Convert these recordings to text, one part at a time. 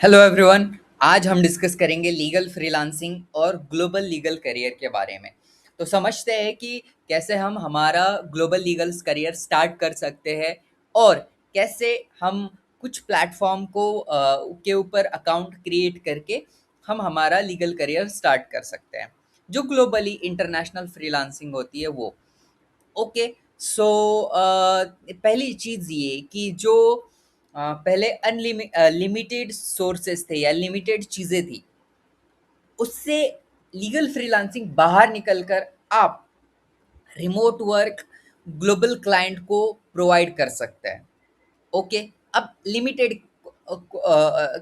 Hello everyone. आज हम discuss करेंगे लीगल फ्रीलांसिंग और ग्लोबल लीगल करियर के बारे में। तो समझते हैं कि कैसे हम हमारा ग्लोबल लीगल करियर स्टार्ट कर सकते हैं और कैसे हम कुछ प्लेटफॉर्म के ऊपर अकाउंट क्रिएट करके हम हमारा लीगल करियर स्टार्ट कर सकते हैं जो ग्लोबली इंटरनेशनल फ्रीलांसिंग होती है वो। ओके। सो पहली चीज़ ये कि जो पहले लिमिटेड सोर्सेस थे या लिमिटेड चीज़ें थी, उससे लीगल फ्रीलांसिंग बाहर निकलकर आप रिमोट वर्क ग्लोबल क्लाइंट को प्रोवाइड कर सकते हैं। ओके। अब लिमिटेड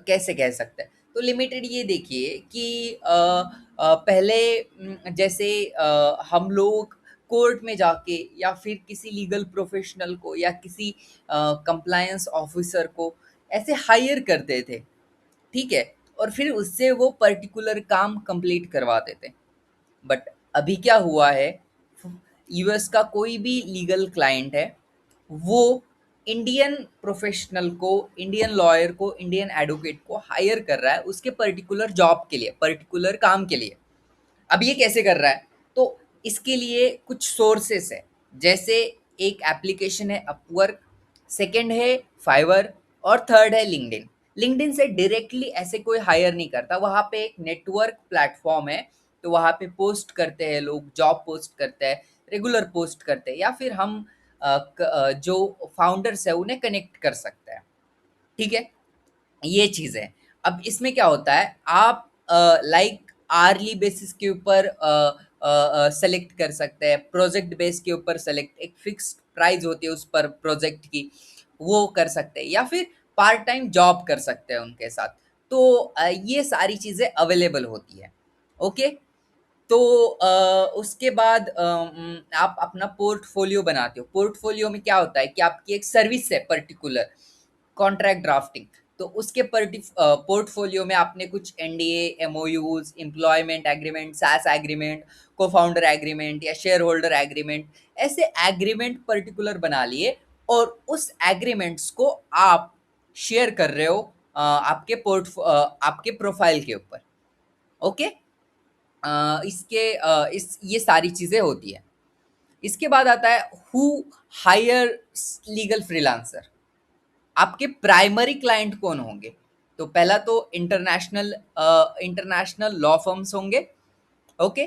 कैसे कह सकते हैं? तो लिमिटेड ये देखिए कि पहले जैसे हम लोग कोर्ट में जाके या फिर किसी लीगल प्रोफेशनल को या किसी कंप्लायंस ऑफिसर को ऐसे हायर करते थे, ठीक है? और फिर उससे वो पर्टिकुलर काम कंप्लीट करवाते थे। बट अभी क्या हुआ है, यूएस का कोई भी लीगल क्लाइंट है, वो इंडियन प्रोफेशनल को, इंडियन लॉयर को, इंडियन एडवोकेट को हायर कर रहा है उसके पर्टिकुलर जॉब के लिए, पर्टिकुलर काम के लिए। अब ये कैसे कर रहा है? तो इसके लिए कुछ सोर्सेस है। जैसे एक एप्लीकेशन है अपवर्क, सेकंड है फाइवर और थर्ड है लिंक्डइन। लिंक्डइन से डायरेक्टली ऐसे कोई हायर नहीं करता, वहाँ पे एक नेटवर्क प्लेटफॉर्म है। तो वहाँ पे पोस्ट करते हैं लोग, जॉब पोस्ट करते हैं, रेगुलर पोस्ट करते हैं, या फिर हम जो फाउंडर्स है उन्हें कनेक्ट कर सकते हैं। ठीक है, ये चीज़ है। अब इसमें क्या होता है, आप लाइक आर्ली बेसिस के ऊपर सेलेक्ट कर सकते हैं, प्रोजेक्ट बेस के ऊपर सेलेक्ट, एक फिक्स्ड प्राइस होती है उस पर प्रोजेक्ट की, वो कर सकते हैं, या फिर पार्ट टाइम जॉब कर सकते हैं उनके साथ। तो ये सारी चीज़ें अवेलेबल होती है। ओके। तो उसके बाद आप अपना पोर्टफोलियो बनाते हो। पोर्टफोलियो में क्या होता है कि आपकी एक सर्विस है पर्टिकुलर, कॉन्ट्रैक्ट ड्राफ्टिंग। तो उसके पोर्टफोलियो में आपने कुछ NDA, MoUs, employment agreement, SaaS agreement, co founder agreement या शेयर होल्डर एग्रीमेंट, ऐसे एग्रीमेंट पर्टिकुलर बना लिए और उस एग्रीमेंट्स को आप शेयर कर रहे हो आपके प्रोफाइल के ऊपर। ओके। ये सारी चीज़ें होती है। इसके बाद आता है हु हायर लीगल फ्रीलांसर। आपके प्राइमरी क्लाइंट कौन होंगे? तो पहला तो इंटरनेशनल लॉ फर्म्स होंगे। ओके।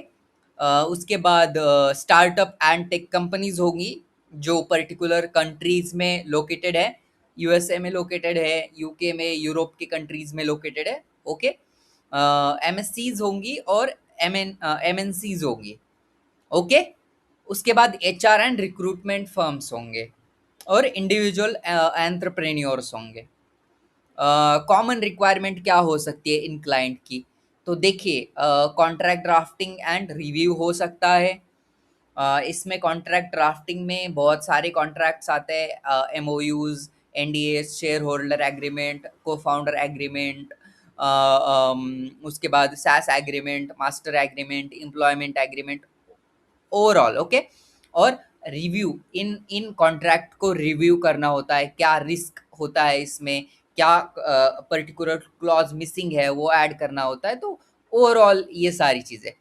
उसके बाद स्टार्टअप एंड टेक कंपनीज होंगी जो पर्टिकुलर कंट्रीज में लोकेटेड है, यूएसए में लोकेटेड है, यूके में, यूरोप के कंट्रीज में लोकेटेड है। ओके। एमएससीज होंगी और एमएनसीज होंगी। ओके। उसके बाद एचआर एंड रिक्रूटमेंट फर्म्स होंगे और इंडिविजुअल एंटरप्रेन्योर्स होंगे। कॉमन रिक्वायरमेंट क्या हो सकती है इन क्लाइंट की? तो देखिए, कॉन्ट्रैक्ट ड्राफ्टिंग एंड रिव्यू हो सकता है। इसमें कॉन्ट्रैक्ट ड्राफ्टिंग में बहुत सारे कॉन्ट्रैक्ट्स आते हैं, MoUs, NDAs, shareholder agreement, co founder agreement, उसके बाद SaaS agreement, master agreement, employment agreement, overall. Okay. और रिव्यू, इन इन कॉन्ट्रैक्ट को रिव्यू करना होता है, क्या रिस्क होता है इसमें, क्या पर्टिकुलर क्लॉज मिसिंग है वो ऐड करना होता है। तो ओवरऑल ये सारी चीज़ें।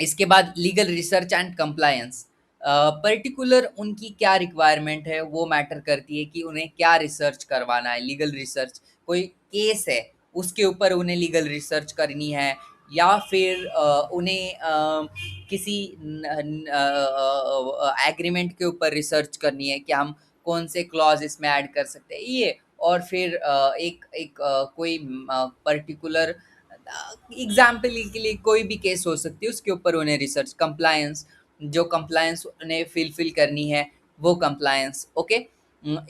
इसके बाद legal research and compliance, particular उनकी क्या रिक्वायरमेंट है वो मैटर करती है कि उन्हें क्या रिसर्च करवाना है। लीगल रिसर्च, कोई केस है उसके ऊपर उन्हें लीगल रिसर्च करनी है, या फिर उन्हें किसी एग्रीमेंट के ऊपर रिसर्च करनी है कि हम कौन से क्लॉज इसमें ऐड कर सकते हैं ये। और फिर एक एक कोई पर्टिकुलर एग्जाम्पल के लिए कोई भी केस हो सकती है, उसके ऊपर उन्हें रिसर्च, कंप्लायंस, जो कंप्लायंस उन्हें फिल करनी है वो कंप्लायंस। ओके।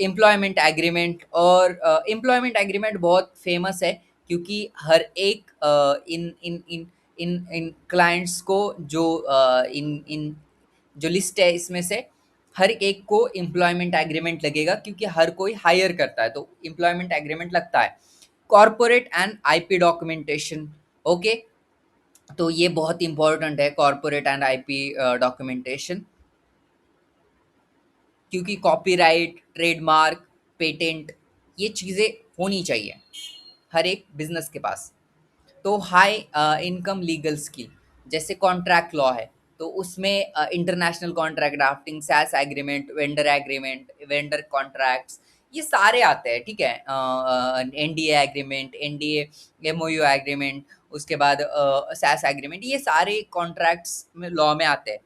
एम्प्लॉयमेंट एग्रीमेंट, और एम्प्लॉयमेंट एग्रीमेंट बहुत फेमस है क्योंकि हर एक इन इन इन इन इन क्लाइंट्स को जो इन इन जो लिस्ट है इसमें से हर एक को एम्प्लॉयमेंट एग्रीमेंट लगेगा क्योंकि हर कोई हायर करता है तो एम्प्लॉयमेंट एग्रीमेंट लगता है। Corporate and IP documentation. Okay. तो ये बहुत इंपॉर्टेंट है कॉर्पोरेट एंड आईपी डॉक्यूमेंटेशन, क्योंकि कॉपीराइट, ट्रेडमार्क, पेटेंट, ये चीज़ें होनी चाहिए हर एक बिजनेस के पास। तो हाई इनकम लीगल स्किल जैसे कॉन्ट्रैक्ट लॉ है, तो उसमें international contract drafting, SaaS agreement, vendor contracts, ये सारे आते हैं, ठीक है। NDA agreement, NDA MoU agreement, उसके बाद सैस एग्रीमेंट, ये सारे कॉन्ट्रैक्ट्स में लॉ में आते हैं।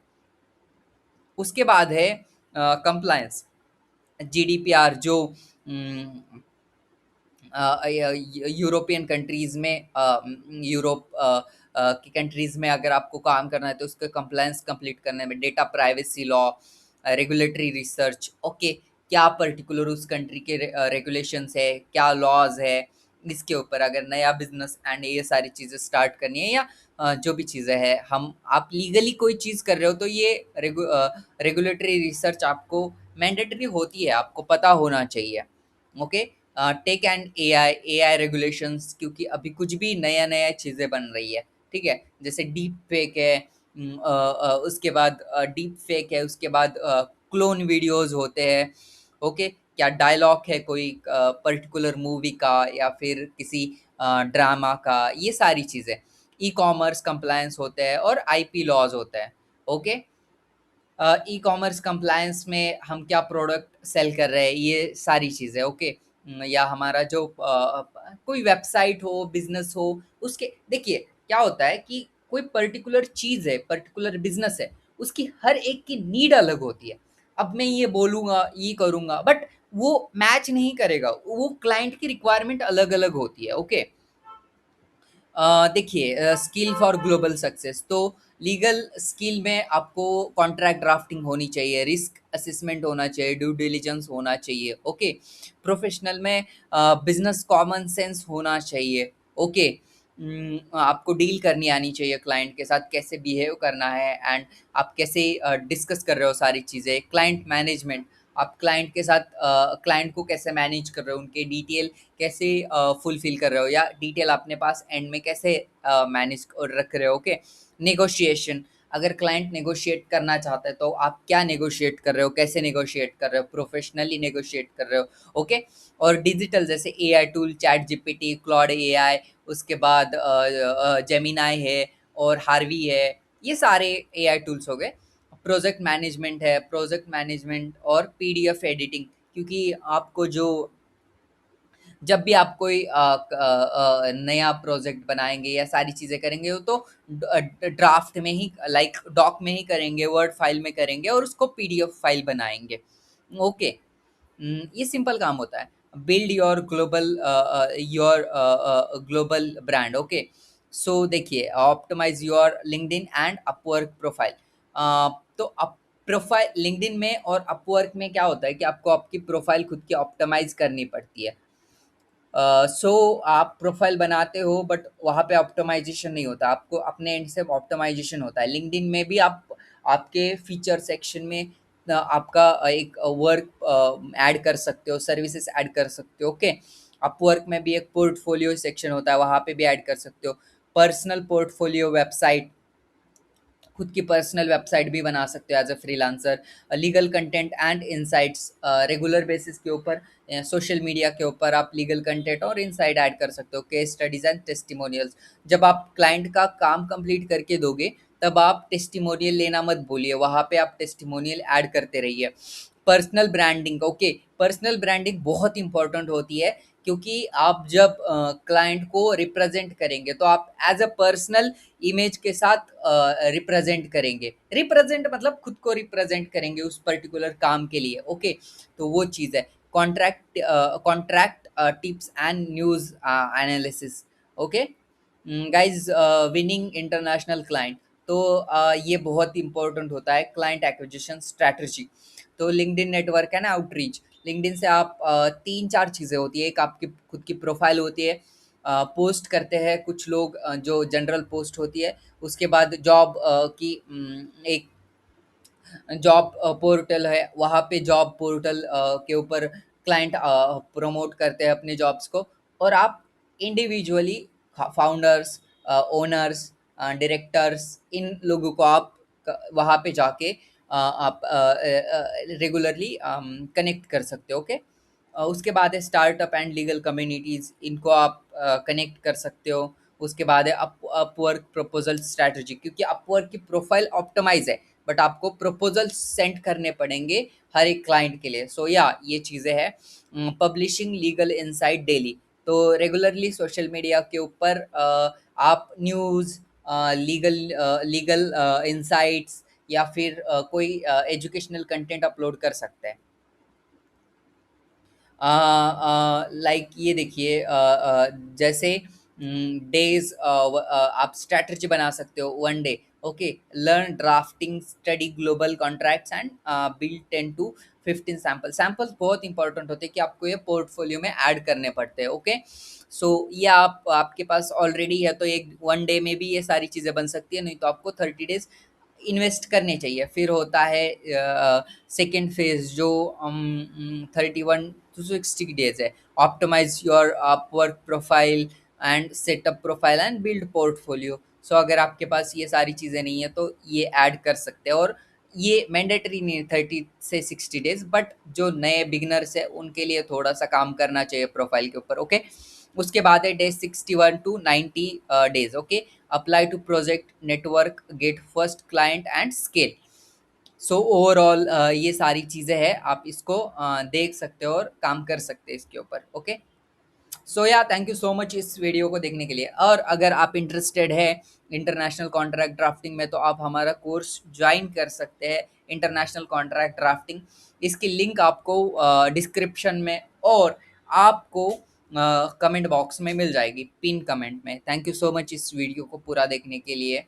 उसके बाद है कंप्लायंस, जीडीपीआर जो यूरोपियन कंट्रीज में, यूरोप की कंट्रीज में अगर आपको काम करना है तो उसका कंप्लायंस कंप्लीट करने में, data privacy law, regulatory research, okay, क्या पर्टिकुलर उस कंट्री के रेगुलेशंस है, क्या लॉज है, इसके ऊपर अगर नया बिजनेस एंड ये सारी चीज़ें स्टार्ट करनी है, या जो भी चीज़ें हैं, हम आप लीगली कोई चीज़ कर रहे हो तो ये रेगुलेटरी रिसर्च आपको मैंडेटरी होती है, आपको पता होना चाहिए। Okay, tech and AI regulations, क्योंकि अभी कुछ भी नया नया चीज़ें बन रही है, ठीक है। जैसे डीप फेक है, उसके बाद डीप फेक है, उसके बाद क्लोन वीडियोस होते हैं, ओके, क्या डायलॉग है कोई पर्टिकुलर मूवी का या फिर किसी ड्रामा का, ये सारी चीज़ें। ई कॉमर्स कंप्लायंस होते हैं और आईपी लॉज होते हैं, ओके। ई कॉमर्स कंप्लायंस में हम क्या प्रोडक्ट सेल कर रहे हैं, ये सारी चीज़ें, ओके। या हमारा जो कोई वेबसाइट हो, बिजनेस हो, उसके देखिए क्या होता है कि कोई पर्टिकुलर चीज़ है, पर्टिकुलर बिजनेस है, उसकी हर एक की नीड अलग होती है। अब मैं ये बोलूँगा, ये करूँगा, बट वो मैच नहीं करेगा, वो क्लाइंट की रिक्वायरमेंट अलग अलग होती है, ओके। देखिए स्किल फॉर ग्लोबल सक्सेस, तो लीगल स्किल में आपको कॉन्ट्रैक्ट ड्राफ्टिंग होनी चाहिए, रिस्क असेसमेंट होना चाहिए, ड्यू डिलिजेंस होना चाहिए, ओके। प्रोफेशनल में बिजनेस कॉमन सेंस होना चाहिए, ओके। आपको डील करनी आनी चाहिए क्लाइंट के साथ, कैसे बिहेव करना है, एंड आप कैसे डिस्कस कर रहे हो सारी चीज़ें। क्लाइंट मैनेजमेंट, आप क्लाइंट के साथ क्लाइंट को कैसे मैनेज कर रहे हो, उनके डिटेल कैसे फुलफ़िल कर रहे हो, या डिटेल अपने पास एंड में कैसे मैनेज और रख रहे हो, ओके। नेगोशिएशन, अगर क्लाइंट नेगोशिएट करना चाहता है तो आप क्या नेगोशिएट कर रहे हो, कैसे नेगोशिएट कर रहे हो, प्रोफेशनली नेगोशिएट कर रहे हो, ओके। और डिजिटल जैसे AI tool, chat GPT, Claude AI, उसके बाद जेमिनाई है और हार्वी है, ये सारे एआई टूल्स हो गए। प्रोजेक्ट मैनेजमेंट है, प्रोजेक्ट मैनेजमेंट और पीडीएफ एडिटिंग, क्योंकि आपको जो जब भी आप कोई नया प्रोजेक्ट बनाएँगे या सारी चीज़ें करेंगे, वो तो ड्राफ्ट में ही, लाइक डॉक में ही करेंगे, वर्ड फाइल में करेंगे और उसको पीडीएफ फाइल बनाएँगे। ओके। ये सिंपल काम होता है। Build your global brand, okay. So देखिए, optimise your LinkedIn and Upwork profile. तो अप प्रोफाइल लिंक्डइन में और अपवर्क में क्या होता है कि आपको आपकी प्रोफाइल खुद की ऑप्टिमाइज़ करनी पड़ती है। सो आप प्रोफाइल बनाते हो बट वहाँ पे ऑप्टिमाइज़ेशन नहीं होता, आपको अपने एंड से ऑप्टिमाइज़ेशन होता है। लिंक्डइन में भी आप आपके फीचर सेक्शन में आपका एक वर्क ऐड कर सकते हो, सर्विसेज़ ऐड कर सकते हो, ओके। अपवर्क में भी एक पोर्टफोलियो सेक्शन होता है, वहाँ पे भी ऐड कर सकते हो। पर्सनल पोर्टफोलियो वेबसाइट, खुद की पर्सनल वेबसाइट भी बना सकते हो as a freelancer. Legal content and insights, regular basis के ऊपर सोशल मीडिया के ऊपर आप लीगल कंटेंट और इनसाइट ऐड कर सकते हो। केस स्टडीज एंड टेस्टिमोनियल्स, जब आप क्लाइंट का काम कंप्लीट करके दोगे तब आप टेस्टिमोनियल लेना मत भूलिए, वहाँ पे आप टेस्टिमोनियल ऐड करते रहिए। Personal branding, okay, personal branding बहुत इंपॉर्टेंट होती है, क्योंकि आप जब क्लाइंट को रिप्रेजेंट करेंगे तो आप एज अ पर्सनल इमेज के साथ रिप्रेजेंट करेंगे। रिप्रेजेंट मतलब खुद को रिप्रेजेंट करेंगे उस पर्टिकुलर काम के लिए, ओके। तो वो चीज़ है। Contract tips and news analysis, okay. Guys, winning international client, तो ये बहुत इंपॉर्टेंट होता है। क्लाइंट एक्विजिशन स्ट्रैटेजी, तो लिंक्डइन नेटवर्क है ना, आउटरीच। लिंक्डइन से आप 3-4 चीज़ें होती है। एक आपकी खुद की प्रोफाइल होती है, पोस्ट करते हैं कुछ लोग, जो जनरल पोस्ट होती है। उसके बाद जॉब की एक जॉब पोर्टल है, वहाँ पे जॉब पोर्टल के ऊपर क्लाइंट प्रमोट करते हैं अपने जॉब्स को। और आप इंडिविजुअली फाउंडर्स, ओनर्स, डायरेक्टर्स, इन लोगों को आप वहाँ पे जाके आप रेगुलरली कनेक्ट कर सकते हो, ओके। उसके बाद है स्टार्टअप एंड लीगल कम्युनिटीज़, इनको आप कनेक्ट कर सकते हो। उसके बाद है अपवर्क प्रपोजल स्ट्रैटेजी, क्योंकि अपवर्क की प्रोफाइल ऑप्टिमाइज है, बट आपको प्रपोजल्स सेंड करने पड़ेंगे हर एक क्लाइंट के लिए। सो या ये चीज़ें हैं। पब्लिशिंग लीगल इनसाइट डेली, तो रेगुलरली सोशल मीडिया के ऊपर आप न्यूज़, लीगल लीगल इनसाइट्स या फिर कोई एजुकेशनल कंटेंट अपलोड कर सकते हैं। लाइक ये देखिए, जैसे डेज आप स्ट्रैटेजी बना सकते हो, one day okay, learn drafting, study global contracts and build 10 to 15 samples बहुत इंपॉर्टेंट होते हैं कि आपको ये पोर्टफोलियो में ऐड करने पड़ते हैं। ओके, सो ये आप आपके पास ऑलरेडी है तो एक वन डे में भी ये सारी चीज़ें बन सकती है, नहीं तो आपको 30 डेज इन्वेस्ट करने चाहिए। फिर होता है सेकेंड फेज जो 31 to 60 डेज है, optimise your Upwork profile and set up profile and build portfolio. So अगर आपके पास ये सारी चीज़ें नहीं है तो ये ऐड कर सकते हैं, और ये मैंडेटरी नहीं है 30 से 60 डेज, बट जो नए बिगनर्स है उनके लिए थोड़ा सा काम करना चाहिए प्रोफाइल के ऊपर। ओके, उसके बाद है day 61 to 90 days. Okay, apply to project, network, get first client and scale. So overall ये सारी चीज़ें हैं, आप इसको देख सकते हो और काम कर सकते हैं इसके ऊपर। ओके, सो या थैंक यू सो मच इस वीडियो को देखने के लिए। और अगर आप इंटरेस्टेड है इंटरनेशनल कॉन्ट्रैक्ट ड्राफ्टिंग में, तो आप हमारा कोर्स ज्वाइन कर सकते हैं, इंटरनेशनल कॉन्ट्रैक्ट ड्राफ्टिंग। इसकी लिंक आपको डिस्क्रिप्शन में और आपको कमेंट बॉक्स में मिल जाएगी, पिन कमेंट में। थैंक यू सो मच इस वीडियो को पूरा देखने के लिए।